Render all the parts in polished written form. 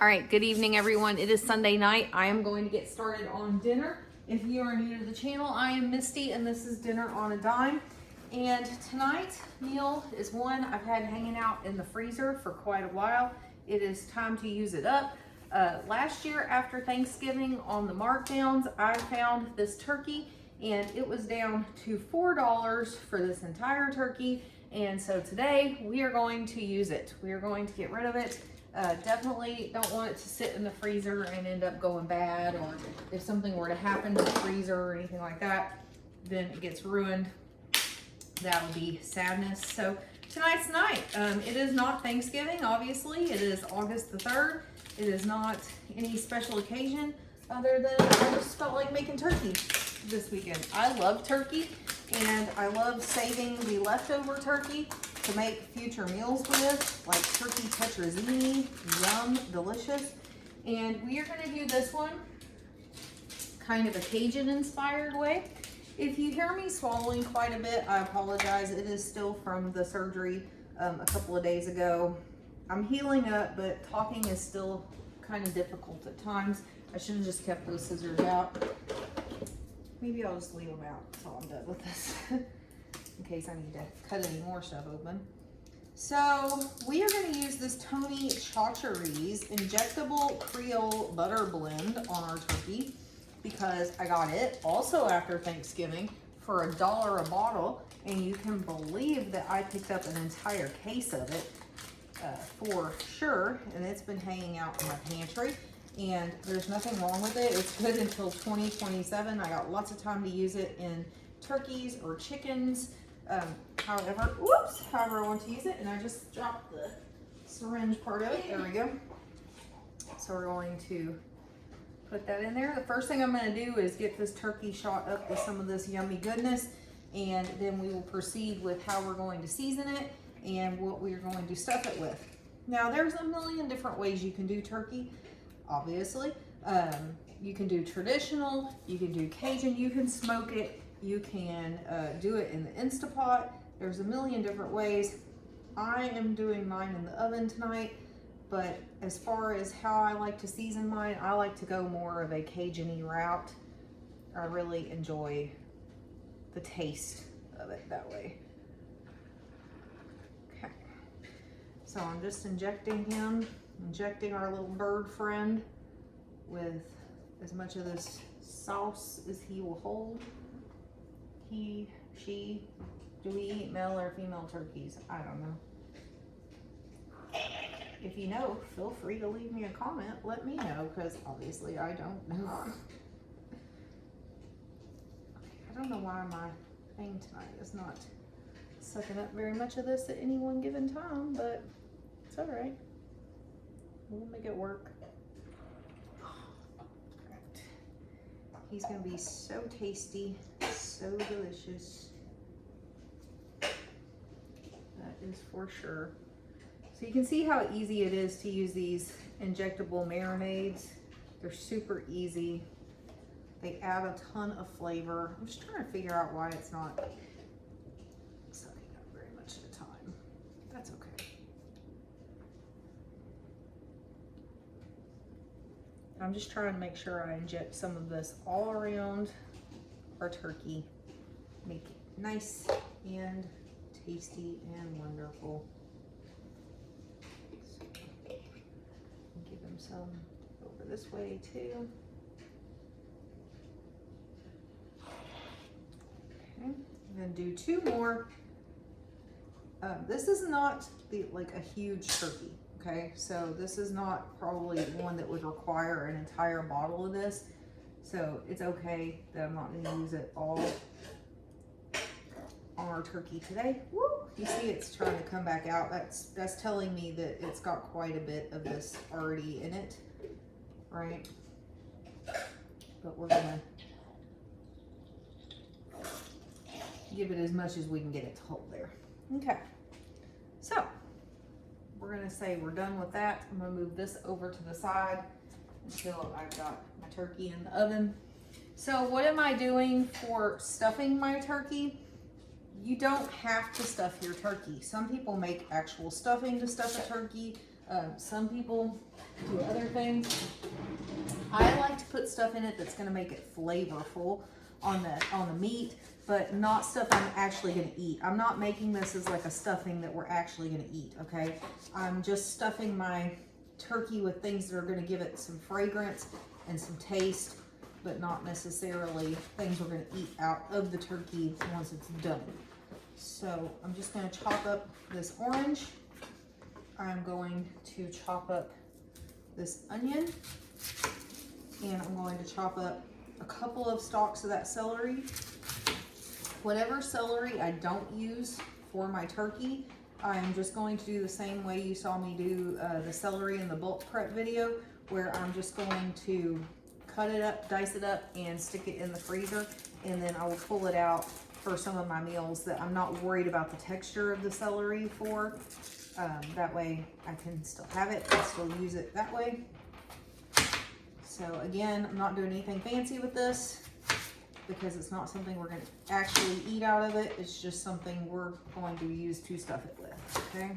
All right, good evening everyone. It is Sunday night. I am going to get started on dinner. If you are new to the channel, I am Misty and this is Dinner on a Dime. And tonight's meal is one I've had hanging out in the freezer for quite a while. It is time to use it up. Last year after Thanksgiving on the markdowns, I found this turkey and it was down to $4 for this entire turkey. And so today we are going to use it. We are going to get rid of it. Definitely don't want it to sit in the freezer and end up going bad, or if something were to happen to the freezer or anything like that, then it gets ruined. That'll be sadness. So tonight's night. It is not Thanksgiving, obviously. It is August the 3rd. It is not any special occasion other than I just felt like making turkey this weekend. I love turkey and I love saving the leftover turkey to make future meals with, like turkey tetrazzini. Yum, delicious. And we are gonna do this one kind of a Cajun inspired way. If you hear me swallowing quite a bit, I apologize. It is still from the surgery a couple of days ago. I'm healing up, but talking is still kind of difficult at times. I should have just kept those scissors out. Maybe I'll just leave them out until I'm done with this. In case I need to cut any more stuff open. So we are going to use this Tony Chachere's injectable Creole butter blend on our turkey because I got it also after Thanksgiving for $1 a bottle, and you can believe that I picked up an entire case of it for sure, and it's been hanging out in my pantry. And there's nothing wrong with it. It's good until 2027. I got lots of time to use it in turkeys or chickens. However I want to use it, and I just dropped the syringe part of it. There we go. So we're going to put that in there. The first thing I'm going to do is get this turkey shot up with some of this yummy goodness, and then we will proceed with how we're going to season it and what we are going to stuff it with. Now, there's a million different ways you can do turkey, obviously. You can do traditional, you can do Cajun, you can smoke it, you can do it in the Instapot. There's a million different ways. I am doing mine in the oven tonight, but as far as how I like to season mine, I like to go more of a Cajun-y route. I really enjoy the taste of it that way. Okay, so I'm just injecting our little bird friend with as much of this sauce as he will hold. He, she, do we eat male or female turkeys? I don't know. If you know, feel free to leave me a comment. Let me know, because obviously I don't know. I don't know why my thing tonight is not sucking up very much of this at any one given time, but it's all right. We'll make it work. He's gonna be so tasty, so delicious. That is for sure. So you can see how easy it is to use these injectable marinades. They're super easy. They add a ton of flavor. I'm just trying to figure out why it's not sucking up very much at a time. That's okay. I'm just trying to make sure I inject some of this all around our turkey. Make it nice and tasty and wonderful. So, give him some over this way too. Okay, I'm gonna do 2 more. This is not like a huge turkey. Okay, so this is not probably one that would require an entire bottle of this. So it's okay that I'm not going to use it all on our turkey today. Woo! You see it's trying to come back out. That's telling me that it's got quite a bit of this already in it, right? But we're going to give it as much as we can get it to hold there. Okay, so we're gonna say we're done with that. I'm gonna move this over to the side until I've got my turkey in the oven. So what am I doing for stuffing my turkey? You don't have to stuff your turkey. Some people make actual stuffing to stuff a turkey. Some people do other things. I like to put stuff in it that's going to make it flavorful on the meat, but not stuff I'm actually going to eat. I'm not making this as like a stuffing that we're actually going to eat, okay? I'm just stuffing my turkey with things that are going to give it some fragrance and some taste, but not necessarily things we're going to eat out of the turkey once it's done. So I'm just going to chop up this orange. I'm going to chop up this onion, and I'm going to chop up a couple of stalks of that celery. Whatever celery I don't use for my turkey, I'm just going to do the same way you saw me do the celery in the bulk prep video, where I'm just going to cut it up, dice it up, and stick it in the freezer, and then I will pull it out for some of my meals that I'm not worried about the texture of the celery for. That way I can still have it and still use it that way. So again, I'm not doing anything fancy with this because it's not something we're going to actually eat out of it. It's just something we're going to use to stuff it with, okay?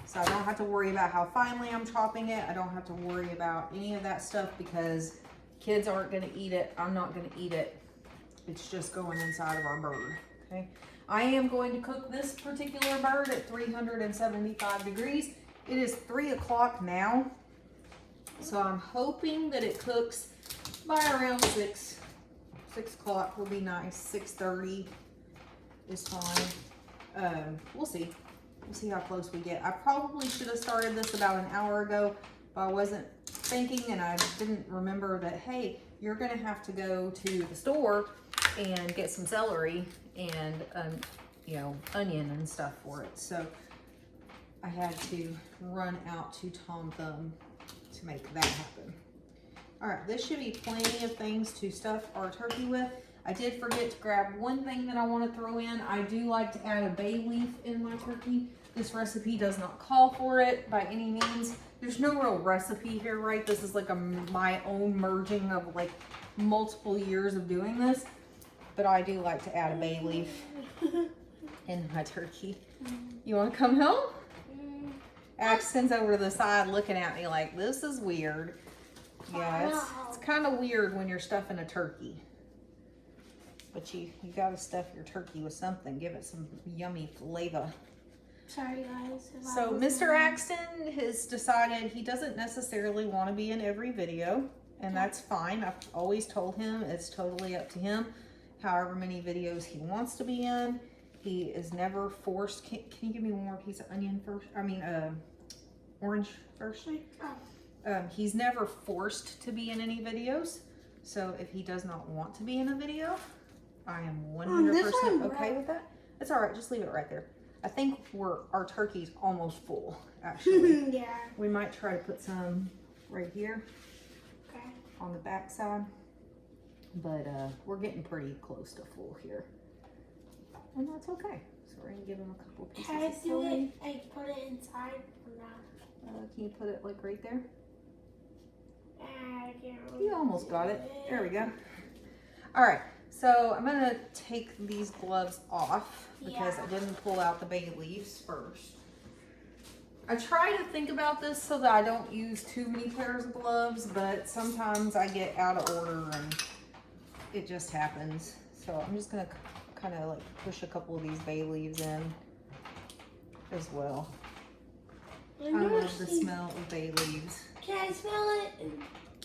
So I don't have to worry about how finely I'm chopping it. I don't have to worry about any of that stuff because kids aren't going to eat it. I'm not going to eat it. It's just going inside of our bird, okay? I am going to cook this particular bird at 375 degrees. It is 3 o'clock now, so I'm hoping that it cooks by around 6 o'clock will be nice. 6:30 is fine. We'll see. We'll see how close we get. I probably should have started this about an hour ago, but I wasn't thinking and I didn't remember that, hey, you're gonna have to go to the store and get some celery and you know, onion and stuff for it. So I had to run out to Tom Thumb to make that happen. All right, this should be plenty of things to stuff our turkey with. I did forget to grab one thing that I want to throw in. I do like to add a bay leaf in my turkey. This recipe does not call for it by any means. There's no real recipe here, right? This is like my own merging of like multiple years of doing this. But I do like to add a bay leaf in my turkey. You want to come help? Axton's over to the side looking at me like, this is weird. Yeah, it's kind of weird when you're stuffing a turkey. But you got to stuff your turkey with something. Give it some yummy flavor. Sorry, guys. So Mr. Axton has decided he doesn't necessarily want to be in every video. And that's fine. I've always told him it's totally up to him. However many videos he wants to be in. He is never forced. Can you give me one more piece of onion first? I mean, orange first. He's never forced to be in any videos. So if he does not want to be in a video, I am 100% okay with that. It's all right. Just leave it right there. I think our turkey's almost full, actually. Yeah. We might try to put some right here. Okay. On the back side. But we're getting pretty close to full here. And that's okay. So we're going to give him a couple pieces Can I of celery. do it? I put it inside or not? Can you put it like right there? I can't really You almost got it. There we go. All right. So I'm going to take these gloves off because I didn't pull out the bay leaves first. I try to think about this so that I don't use too many pairs of gloves, but sometimes I get out of order and it just happens. So I'm just going to kind of like push a couple of these bay leaves in as well. I love the smell of bay leaves. Can I smell it?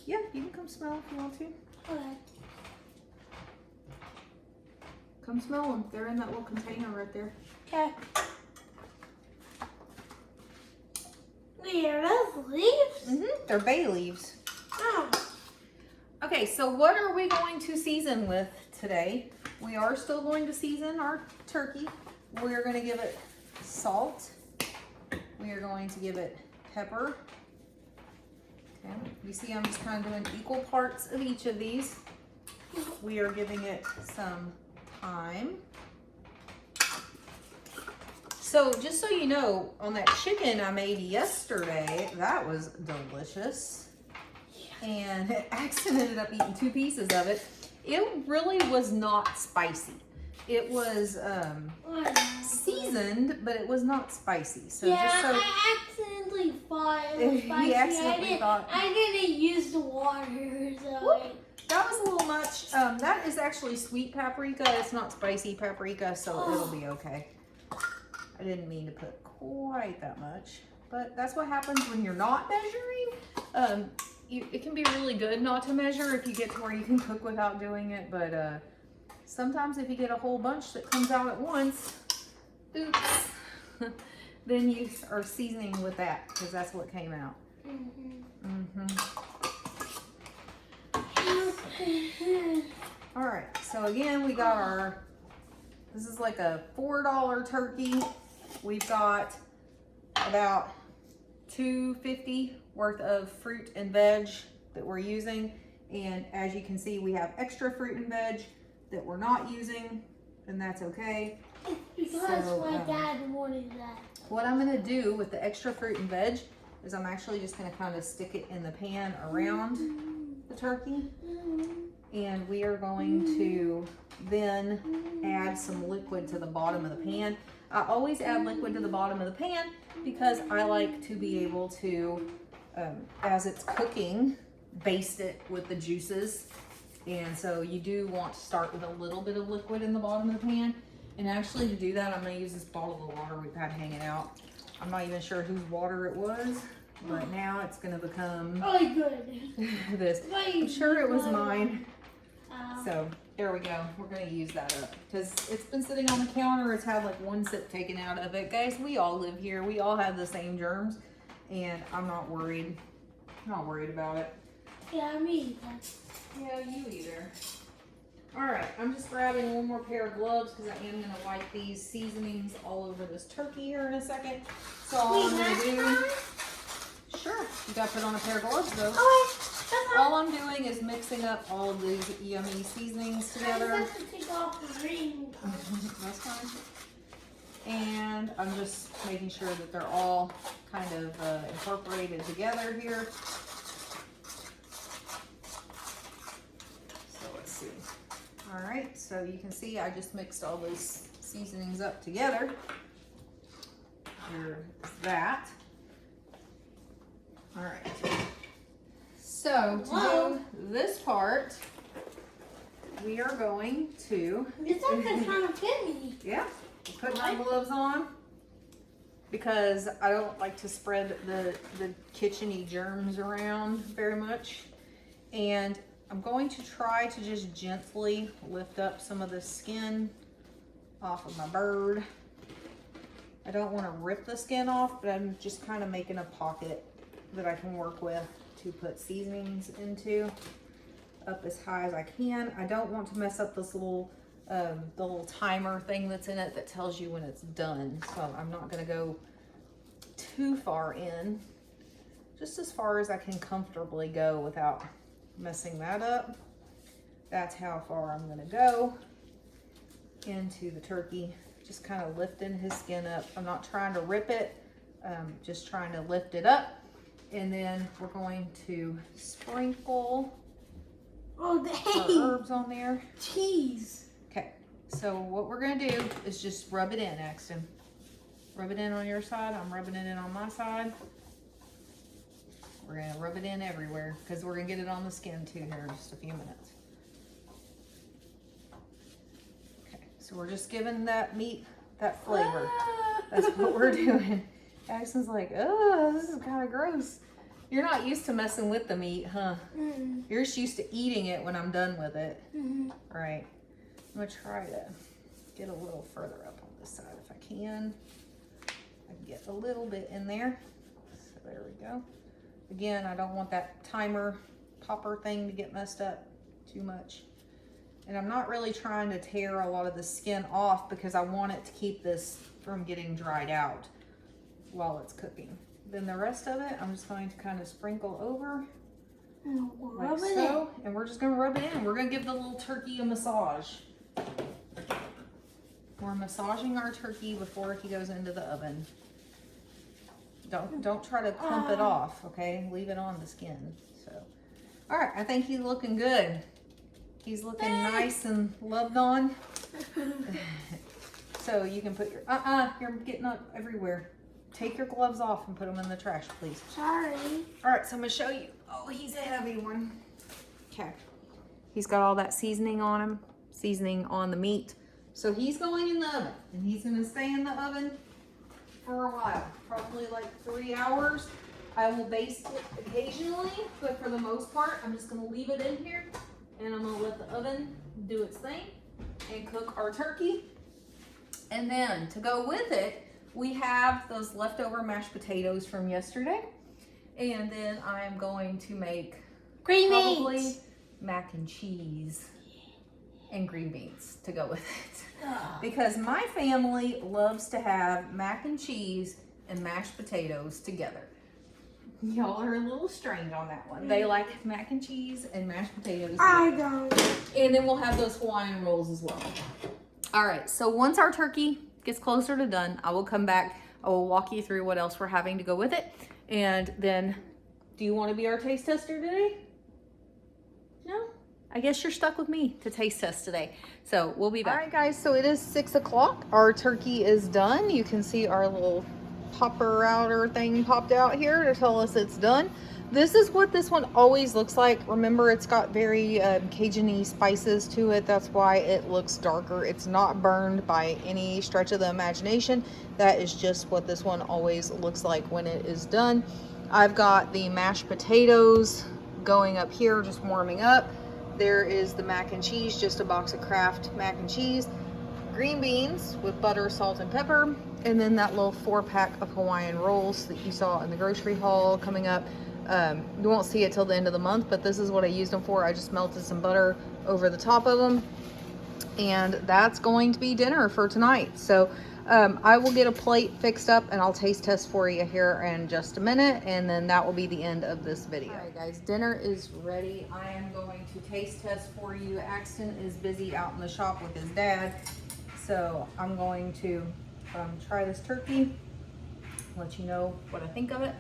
Yeah, you can come smell if you want to. Okay. Come smell them. They're in that little container right there. Okay. Wait, are those leaves? They're bay leaves. Oh. Okay, so what are we going to season with today? We are still going to season our turkey. We're going to give it salt. We are going to give it pepper. Okay, you see I'm just kind of doing equal parts of each of these. We are giving it some thyme. So just so you know, on that chicken I made yesterday, that was delicious. And Axton ended up eating 2 pieces of it. It really was not spicy. It was seasoned, but it was not spicy. So yeah, just so I accidentally thought it was spicy. he accidentally thought I didn't use the water, so that was a little much. That is actually sweet paprika. It's not spicy paprika, so it'll be okay. I didn't mean to put quite that much, but that's what happens when you're not measuring. It can be really good not to measure if you get to where you can cook without doing it, but sometimes if you get a whole bunch that comes out at once, oops, then you are seasoning with that because that's what came out. All right, so again, we got this is like a $4 turkey. We've got about $2.50 worth of fruit and veg that we're using. And as you can see, we have extra fruit and veg that we're not using, and that's okay. Because my dad wanted that. What I'm gonna do with the extra fruit and veg is I'm actually just gonna kind of stick it in the pan around the turkey. And we are going to then add some liquid to the bottom of the pan. I always add liquid to the bottom of the pan because I like to be able to, as it's cooking, baste it with the juices. And so you do want to start with a little bit of liquid in the bottom of the pan. And actually to do that, I'm gonna use this bottle of water we've had hanging out. I'm not even sure whose water it was, but now it's gonna become this. I'm sure it was mine. So there we go. We're going to use that up because it's been sitting on the counter. It's had like one sip taken out of it. Guys, we all live here. We all have the same germs, and I'm not worried. I'm not worried about it. Yeah, me either. Yeah, you either. All right, I'm just grabbing one more pair of gloves because I am going to wipe these seasonings all over this turkey here in a second. So all I'm going to do... Sure, you got to put on a pair of gloves though. All I'm doing is mixing up all of these yummy seasonings together. I have to take off the ring. That's fine. And I'm just making sure that they're all kind of incorporated together here. So let's see. All right, so you can see I just mixed all those seasonings up together. Here's that. All right. So to do this part, we are going to... It's actually kind of fitting. Yeah, put my gloves on because I don't like to spread the kitchen-y germs around very much. And I'm going to try to just gently lift up some of the skin off of my bird. I don't want to rip the skin off, but I'm just kind of making a pocket that I can work with to put seasonings into up as high as I can. I don't want to mess up this little the little timer thing that's in it that tells you when it's done. So I'm not gonna go too far in, just as far as I can comfortably go without messing that up. That's how far I'm gonna go into the turkey, just kind of lifting his skin up. I'm not trying to rip it, just trying to lift it up. And then we're going to sprinkle our herbs on there. Jeez. Okay, so what we're gonna do is just rub it in, Axton. Rub it in on your side, I'm rubbing it in on my side. We're gonna rub it in everywhere because we're gonna get it on the skin too here in just a few minutes. Okay, so we're just giving that meat that flavor. That's what we're doing. Axton's like, oh, this is kind of gross. You're not used to messing with the meat, huh? Mm-hmm. You're just used to eating it when I'm done with it. Mm-hmm. All right. I'm going to try to get a little further up on this side if I can. I can get a little bit in there. So there we go. Again, I don't want that timer popper thing to get messed up too much. And I'm not really trying to tear a lot of the skin off because I want it to keep this from getting dried out while it's cooking. Then the rest of it, I'm just going to kind of sprinkle over like so. And we're just going to rub it in. We're going to give the little turkey a massage. We're massaging our turkey before he goes into the oven. Don't try to clump it off, okay? Leave it on the skin. So, all right, I think he's looking good. He's looking nice and loved on. So you can put your, you're getting up everywhere. Take your gloves off and put them in the trash, please. Sorry. All right, so I'm gonna show you. Oh, he's a heavy one. Okay. He's got all that seasoning on him, seasoning on the meat. So he's going in the oven, and he's gonna stay in the oven for a while, probably like 3 hours. I will baste it occasionally, but for the most part, I'm just gonna leave it in here, and I'm gonna let the oven do its thing and cook our turkey. And then to go with it, we have those leftover mashed potatoes from yesterday. And then I'm going to make Green probably beans. mac and cheese and green beans to go with it. Because my family loves to have mac and cheese and mashed potatoes together. Y'all are a little strange on that one. They like mac and cheese and mashed potatoes. I don't. And then we'll have those Hawaiian rolls as well. All right, so once our turkey gets closer to done, I will come back. I will walk you through what else we're having to go with it. And then, do you want to be our taste tester today? No? I guess you're stuck with me to taste test today. So we'll be back. All right, guys, so it is 6 o'clock. Our turkey is done. You can see our little popper outer thing popped out here to tell us it's done. This is what this one always looks like. Remember, it's got very Cajun-y spices to it. That's why it looks darker. It's not burned by any stretch of the imagination. That is just what this one always looks like when it is done. I've got the mashed potatoes going up here, just warming up. There is the mac and cheese, just a box of Kraft mac and cheese. Green beans with butter, salt, and pepper. And then that little 4-pack of Hawaiian rolls that you saw in the grocery haul coming up. You won't see it till the end of the month, but this is what I used them for. I just melted some butter over the top of them, and that's going to be dinner for tonight. So I will get a plate fixed up and I'll taste test for you here in just a minute, and then that will be the end of this video. All right, guys, dinner is ready. I am going to taste test for you. Axton is busy out in the shop with his dad, so I'm going to try this turkey, let you know what I think of it.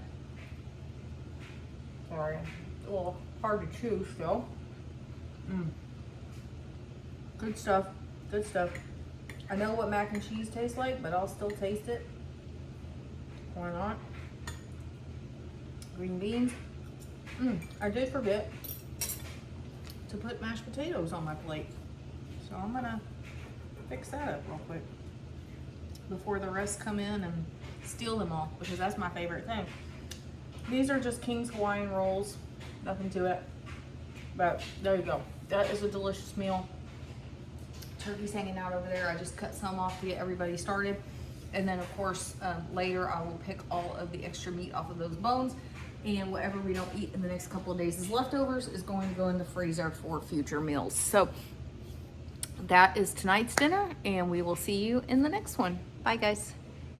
Sorry, a little hard to chew still. Good stuff, good stuff. I know what mac and cheese tastes like, but I'll still taste it. Why not? Green beans. I did forget to put mashed potatoes on my plate. So I'm gonna fix that up real quick before the rest come in and steal them all, because that's my favorite thing. These are just King's Hawaiian rolls, nothing to it, but there you go. That is a delicious meal. Turkey's hanging out over there. I just cut some off to get everybody started. And then of course, later I will pick all of the extra meat off of those bones, and whatever we don't eat in the next couple of days as leftovers is going to go in the freezer for future meals. So that is tonight's dinner, and we will see you in the next one. Bye, guys.